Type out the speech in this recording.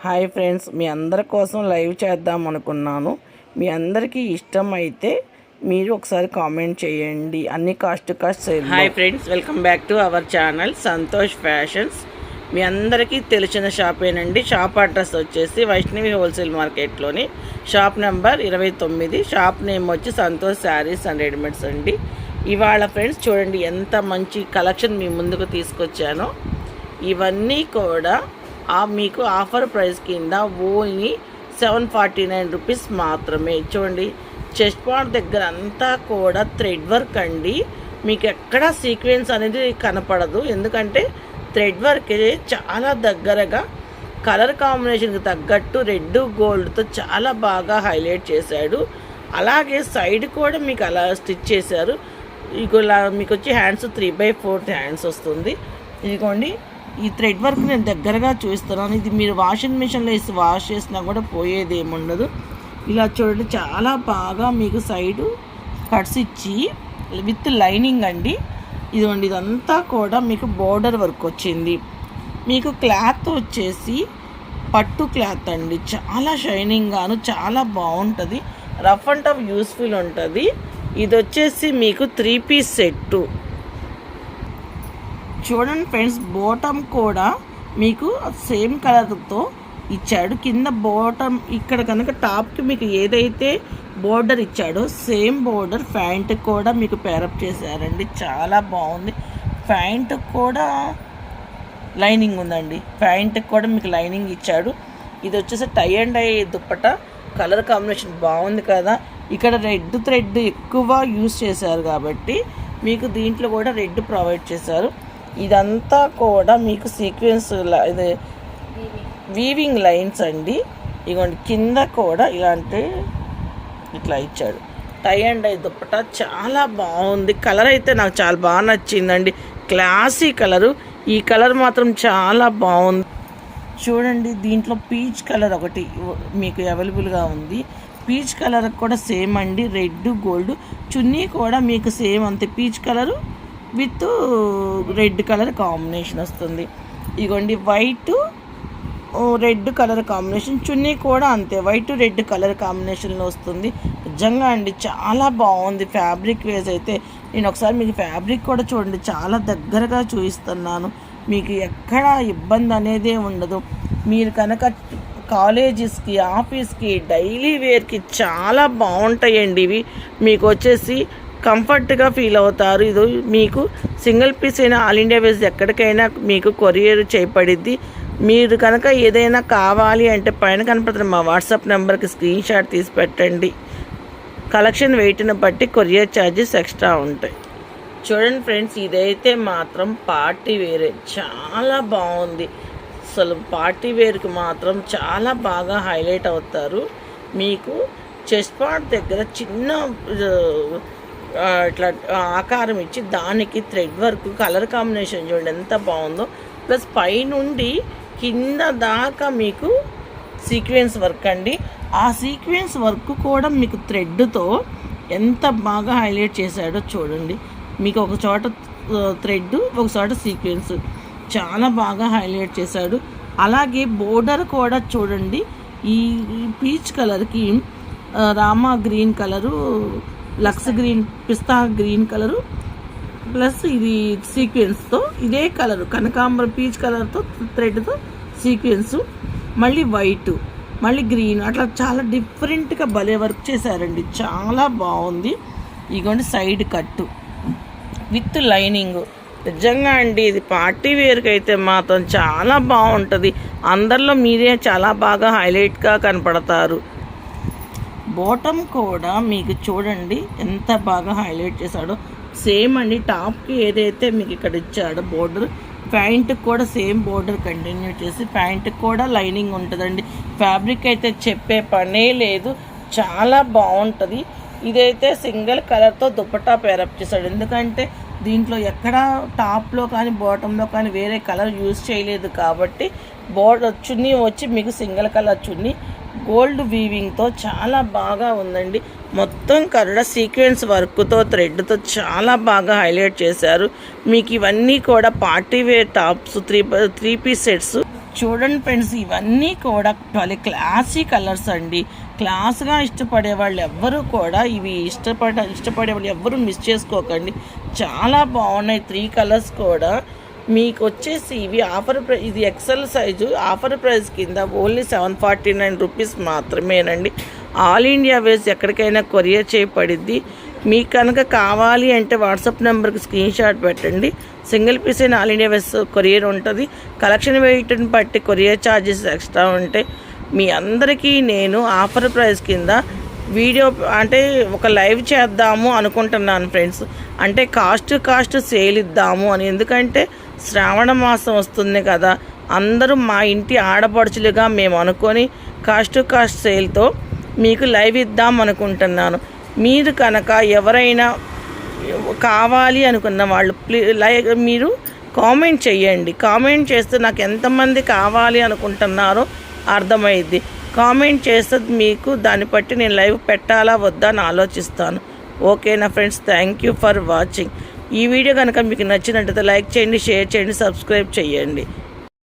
Hi friends, మీ అందరి కోసం live చేద్దాం అనుకున్నాను. మీ అందరికీ ఇష్టమైతే మీరు ఒకసారి కామెంట్ చేయండి. అన్ని cost sale. Hi friends, welcome back to our channel Santosh fashions. మీ అందరికీ తెలిసిన షాపేనండి. షాప్ అడ్రస్ వచ్చేసి వైష్ణవి హోల్సేల్ మార్కెట్లోని షాప్ నెంబర్ 29. షాప్ నేమ్ వచ్చి సంతోష్ శారీస్ అండ్ రెడీమేడ్స్ అండి. ఇవాళ ఫ్రెండ్స్ చూడండి ఎంత మంచి కలెక్షన్ మీ ముందుకు తీసుకొచ్చానో. ఇవన్నీ కూడా మీకు ఆఫర్ ప్రైస్ కింద ఓన్లీ 749 రూపీస్ మాత్రమే. చూడండి, చెస్ట్ పాయింట్ దగ్గర అంతా కూడా థ్రెడ్ వర్క్ అండి. మీకు ఎక్కడ సీక్వెన్స్ అనేది కనపడదు, ఎందుకంటే థ్రెడ్ వర్క్ చాలా దగ్గరగా కలర్ కాంబినేషన్కి తగ్గట్టు రెడ్ గోల్డ్తో చాలా బాగా హైలైట్ చేశాడు. అలాగే సైడ్ కూడా మీకు అలా స్టిచ్ చేశారు. ఇలా మీకు వచ్చి హ్యాండ్స్ 3/4 హ్యాండ్స్ వస్తుంది. ఇదిగోండి, ఈ థ్రెడ్ వర్క్ నేను దగ్గరగా చూస్తున్నాను. ఇది మీరు వాషింగ్ మిషన్లో వేసి వాష్ చేసినా కూడా పోయేది ఏముండదు. ఇలా చూడండి, చాలా బాగా మీకు సైడు కట్స్ ఇచ్చి విత్ లైనింగ్ అండి. ఇదిగోండి, ఇదంతా కూడా మీకు బోర్డర్ వర్క్ వచ్చింది. మీకు క్లాత్ వచ్చేసి పట్టు క్లాత్ అండి. చాలా షైనింగ్గాను చాలా బాగుంటుంది. రఫ్ అండ్ టఫ్ యూస్ఫుల్ ఉంటుంది. ఇది వచ్చేసి మీకు 3 పీస్ సెట్టు. చూడండి ఫ్రెండ్స్, బాటమ్ కూడా మీకు సేమ్ కలర్తో ఇచ్చాడు. కింద బాటమ్ ఇక్కడ కనుక టాప్కి మీకు ఏదైతే బోర్డర్ ఇచ్చాడో సేమ్ బోర్డర్ ప్యాంట్ కూడా మీకు పేరప్ చేశారండి. చాలా బాగుంది. ప్యాంట్ కూడా లైనింగ్ ఉందండి. ప్యాంట్కి కూడా మీకు లైనింగ్ ఇచ్చాడు. ఇది వచ్చేసి టై అండ్ డై దుప్పట. కలర్ కాంబినేషన్ బాగుంది కదా. ఇక్కడ రెడ్ థ్రెడ్ ఎక్కువ యూస్ చేశారు కాబట్టి మీకు దీంట్లో కూడా రెడ్ ప్రొవైడ్ చేశారు. ఇదంతా కూడా మీకు సీక్వెన్స్ ఇది వీవింగ్ లైన్స్ అండి. ఇగోండి, కింద కూడా ఇలాంటి ఇట్లా ఇచ్చాడు. టై అండ్ డై దుప్పట చాలా బాగుంది. కలర్ అయితే నాకు చాలా బాగా నచ్చిందండి. Classy colour. ఈ కలర్ మాత్రం చాలా బాగుంది. చూడండి, దీంట్లో పీచ్ కలర్ ఒకటి మీకు అవైలబుల్గా ఉంది. పీచ్ కలర్ కూడా సేమ్ అండి, రెడ్ గోల్డ్. చున్నీ కూడా మీకు సేమ్ అంతే, peach colour with red colour combination వస్తుంది. ఇదిగోండి, వైట్ రెడ్ కలర్ కాంబినేషన్. చున్నీ కూడా అంతే, వైట్ రెడ్ కలర్ కాంబినేషన్లో వస్తుంది. నిజంగా అండి చాలా బాగుంది. ఫ్యాబ్రిక్ వేస్ అయితే నేను ఒకసారి మీకు ఫ్యాబ్రిక్ కూడా చూడండి, చాలా దగ్గరగా చూపిస్తున్నాను. మీకు ఎక్కడ ఇబ్బంది అనేదే ఉండదు. మీరు కనుక కాలేజెస్కి, ఆఫీస్కి, డైలీ వేర్కి చాలా బాగుంటాయండి ఇవి. మీకు వచ్చేసి కంఫర్ట్గా ఫీల్ అవుతారు. ఇది మీకు సింగిల్ పీస్ అయినా ఆల్ ఇండియా వేస్ ఎక్కడికైనా మీకు కొరియర్ చేయబడిద్ది. మీరు కనుక ఏదైనా కావాలి అంటే పైన కనపడుతున్న మా వాట్సాప్ నెంబర్కి స్క్రీన్ షాట్ తీసి పెట్టండి. కలెక్షన్ వెయిట్ని బట్టి కొరియర్ ఛార్జెస్ ఎక్స్ట్రా ఉంటాయి. చూడండి ఫ్రెండ్స్, ఇదైతే మాత్రం పార్టీ వేరే చాలా బాగుంది. అసలు పార్టీ వేర్కి మాత్రం చాలా బాగా హైలైట్ అవుతారు. మీకు చెస్ట్ పార్ట్ దగ్గర చిన్న ఇట్లా ఆకారం ఇచ్చి దానికి థ్రెడ్ వర్క్ కలర్ కాంబినేషన్ చూడండి ఎంత బాగుందో. ప్లస్ పైనుండి కింద దాకా మీకు సీక్వెన్స్ వర్క్ అండి. ఆ సీక్వెన్స్ వర్క్ కూడా మీకు థ్రెడ్తో ఎంత బాగా హైలైట్ చేశాడో చూడండి. మీకు ఒక చోట థ్రెడ్, ఒక చోట సీక్వెన్స్ చాలా బాగా హైలైట్ చేశాడు. అలాగే బోర్డర్ కూడా చూడండి, ఈ పీచ్ కలర్కి రామా గ్రీన్ కలరు, లక్స్ green, pista green colour plus ఇది సీక్వెన్స్తో ఇదే కలరు కనకాంబరం పీచ్ కలర్తో థ్రెడ్తో సీక్వెన్సు, మళ్ళీ వైట్, మళ్ళీ గ్రీన్, అట్లా చాలా డిఫరెంట్గా భలే వర్క్ చేశారండి. చాలా బాగుంది. ఇదిగోండి, సైడ్ కట్టు విత్ లైనింగ్. నిజంగా అండి ఇది పార్టీ వేర్కి అయితే మాత్రం చాలా బాగుంటుంది. అందరిలో మీరే చాలా బాగా హైలైట్గా కనపడతారు. బాటమ్ కూడా మీకు చూడండి ఎంత బాగా హైలైట్ చేశాడో. సేమ్ అండి, టాప్కి ఏదైతే మీకు ఇక్కడ ఇచ్చాడో బోర్డర్, ప్యాంట్కి కూడా సేమ్ బోర్డర్ కంటిన్యూ చేసి ప్యాంట్కి కూడా లైనింగ్ ఉంటుందండి. ఫ్యాబ్రిక్ అయితే చెప్పే పనే లేదు, చాలా బాగుంటుంది. ఇదైతే సింగిల్ కలర్తో దుపట్టా పేరప్ చేశాడు. ఎందుకంటే దీంట్లో ఎక్కడ టాప్లో కానీ బాటంలో కానీ వేరే కలర్ యూజ్ చేయలేదు కాబట్టి బోర్డర్ చున్నీ వచ్చి మీకు సింగిల్ కలర్ చున్నీ గోల్డ్ వీవింగ్తో చాలా బాగా ఉందండి. మొత్తం కన్నడ సీక్వెన్స్ వర్క్తో థ్రెడ్తో చాలా బాగా హైలైట్ చేశారు. మీకు ఇవన్నీ కూడా party wear tops 3 piece sets చూడండి ఫ్రెండ్స్, ఇవన్నీ కూడా భలే క్లాసీ కలర్స్ అండి. క్లాస్గా ఇష్టపడే వాళ్ళు ఎవ్వరూ కూడా ఇవి ఇష్టపడే వాళ్ళు ఎవ్వరూ మిస్ చేసుకోకండి. చాలా బాగున్నాయి 3 కలర్స్ కూడా. మీకు వచ్చేసి ఇవి ఇది ఎక్సెల్ సైజు ఆఫర్ ప్రైస్ కింద ఓన్లీ 749 రూపీస్ మాత్రమేనండి. ఆల్ ఇండియా వేస్ ఎక్కడికైనా కొరియర్ చేయబడిద్ది. మీకు కనుక కావాలి అంటే వాట్సాప్ నెంబర్కి స్క్రీన్ షాట్ పెట్టండి. సింగిల్ పీస్ అయిన ఆల్ ఇండియా వేస్ కొరియర్ ఉంటుంది. కలెక్షన్ వెయిట్ని బట్టి కొరియర్ ఛార్జెస్ ఎక్స్ట్రా ఉంటాయి. మీ అందరికీ నేను ఆఫర్ ప్రైస్ కింద వీడియో అంటే ఒక లైవ్ చేద్దాము అనుకుంటున్నాను ఫ్రెండ్స్. అంటే కాస్ట్ సేల్ ఇద్దాము అని. ఎందుకంటే శ్రావణ మాసం వస్తుంది కదా, అందరూ మా ఇంటి ఆడపడుచులుగా మేము అనుకొని కాస్ట్ సేల్తో మీకు లైవ్ ఇద్దాం అనుకుంటున్నాను. మీరు కనుక ఎవరైనా కావాలి అనుకున్న వాళ్ళు మీరు కామెంట్ చేయండి. కామెంట్ చేస్తే నాకు ఎంతమంది కావాలి అనుకుంటున్నారో అర్థమైద్ది. కామెంట్ చేస్తే మీకు దాన్ని బట్టి నేను లైవ్ పెట్టాలా వద్దా అని ఆలోచిస్తాను. ఓకేనా friends, thank you for watching. ఈ వీడియో కనుక మీకు నచ్చినట్లయితే లైక్ చేయండి, షేర్ చేయండి, సబ్స్క్రైబ్ చేయండి.